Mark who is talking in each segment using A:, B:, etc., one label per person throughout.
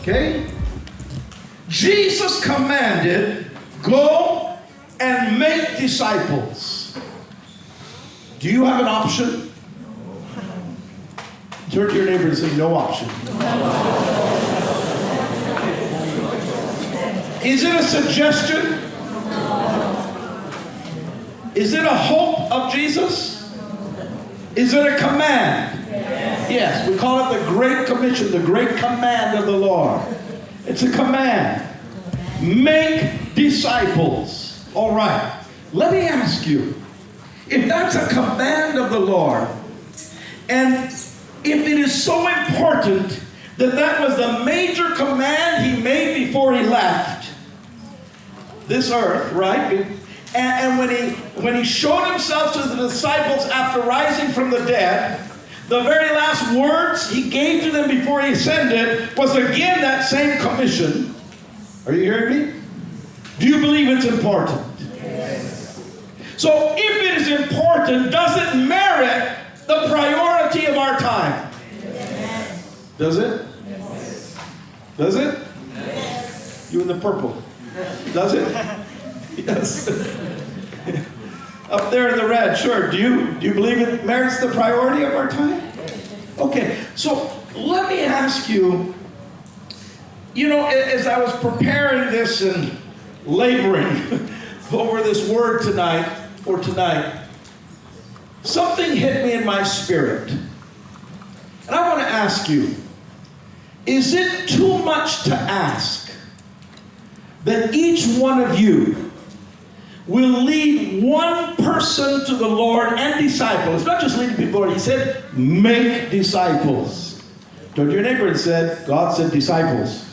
A: Okay? Jesus commanded, go and make disciples. Do you have an option? Turn to your neighbor and say, no option. Is it a suggestion? Is it a hope of Jesus? Is it a command? Yes, we call it the Great Commission, the Great Command of the Lord. It's a command. Make disciples. All right. Let me ask you, if that's a command of the Lord, and if it is so important that that was the major command he made before he left this earth, right? And when he showed himself to the disciples after rising from the dead, the very last words he gave to them before he ascended was again that same commission. Are you hearing me? Do you believe it's important? Yes. So if it is important, does it merit the priority of our time? Yes. Does it? Yes. Does it? Yes. You in the purple. Does it? Yes. Up there in the red, sure. Do you believe it merits the priority of our time? Okay, so let me ask you, as I was preparing this and laboring over this word tonight, something hit me in my spirit. And I want to ask you, is it too much to ask that each one of you will lead one person to the Lord and disciple? It's not just leading people, Lord. He said, make disciples. Turn to your neighbor and said, God said disciples.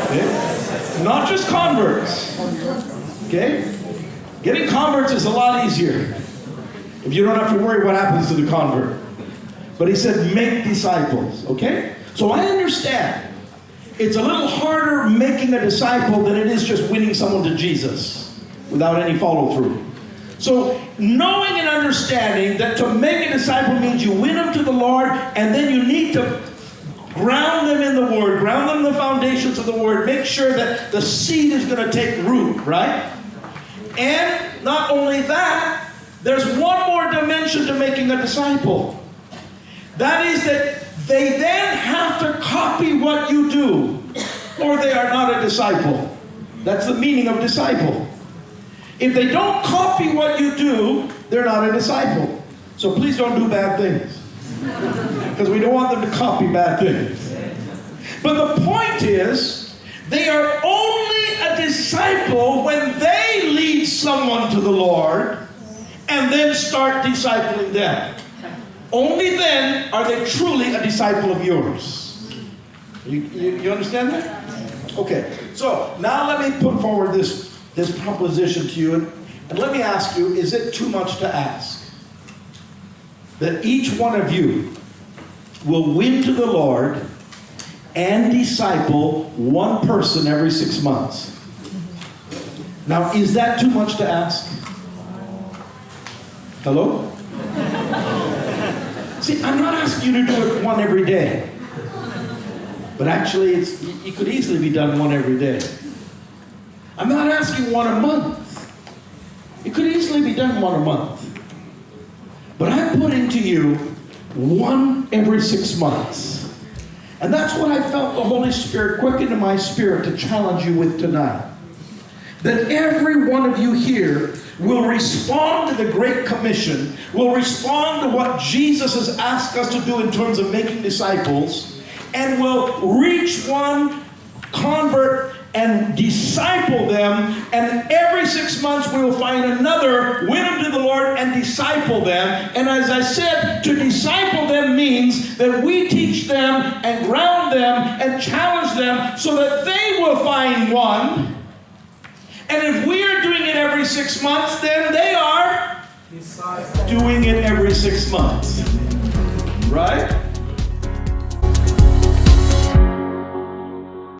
A: Okay? Not just converts. Okay? Getting converts is a lot easier if you don't have to worry what happens to the convert. But he said, make disciples. Okay? So I understand. It's a little harder making a disciple than it is just winning someone to Jesus without any follow-through. So knowing and understanding that to make a disciple means you win them to the Lord, and then you need to ground them in the Word, ground them in the foundations of the Word, make sure that the seed is going to take root, right? And not only that, there's one more dimension to making a disciple. That is that they then have to copy what you do, or they are not a disciple. That's the meaning of disciple. If they don't copy what you do, they're not a disciple. So please don't do bad things, because we don't want them to copy bad things. But the point is, they are only a disciple when they lead someone to the Lord and then start discipling them. Only then are they truly a disciple of yours. You understand that? Okay, so now let me put forward this proposition to you, and let me ask you, is it too much to ask that each one of you will win to the Lord and disciple one person every 6 months? Now, is that too much to ask? Hello? See, I'm not asking you to do it one every day. But actually, it could easily be done one every day. I'm not asking one a month. It could easily be done one a month. But I'm putting to you one every 6 months. And that's what I felt the Holy Spirit quicken in my spirit to challenge you with tonight. That every one of you here will respond to the Great Commission, will respond to what Jesus has asked us to do in terms of making disciples, and will reach one convert and disciple them, and every 6 months we will find another, win them to the Lord and disciple them. And as I said, to disciple them means that we teach them and ground them and challenge them so that they will find one. And if we are doing it every 6 months, then they are doing it every 6 months. Right?